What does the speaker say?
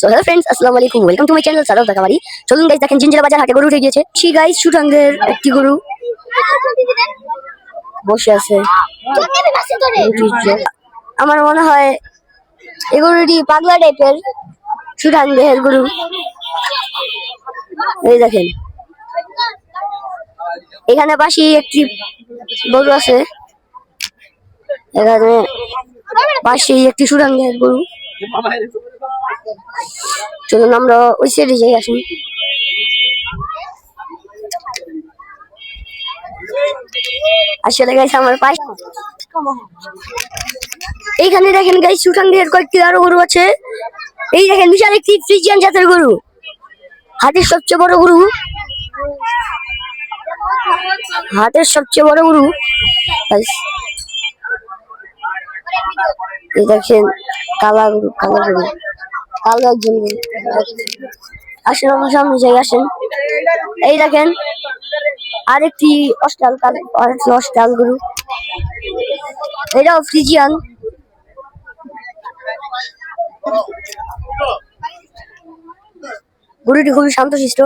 So hello friends, আসসালামু আলাইকুম, welcome to my channel Sadab Dakabari. চলুন গাইস, দেখেন জিঞ্জিরা বাজার হাটে গরু উঠে গিয়েছে। সেই গাইস সুঠামদের একটি গরু বসে আছে। আমার মনে হয় এই গরুটি পাগলা টাইপের, সুঠাম দেহের গরু। এই দেখেন, এখানে পাশে একটি গরু আছে, এখানে পাশে একটি সুঠাম দেহের গরু। চলুন আমরা ওই সাইডে যাই, আসুন। আসলে গাইস আমার পাশে এইখানে দেখেন গাইস সুঠাম দেহের কয়েকটি আরো গরু আছে। এই দেখেন বিশাল একটি ফ্রিজিয়ান জাতের গরু, হাটের সবচেয়ে বড় গরু, হাটের সবচেয়ে বড় গরু। এই দেখেন কালা গরু, কালা গরু, কালো একজন গরু। আসেন আমার সামনে যাই, আসেন। এই দেখেন আরেকটি অস্টাল, আরেকটি অস্টাল গরু, এটাও ফ্রিজিয়ান। গরুটি খুবই শান্তশিষ্ট।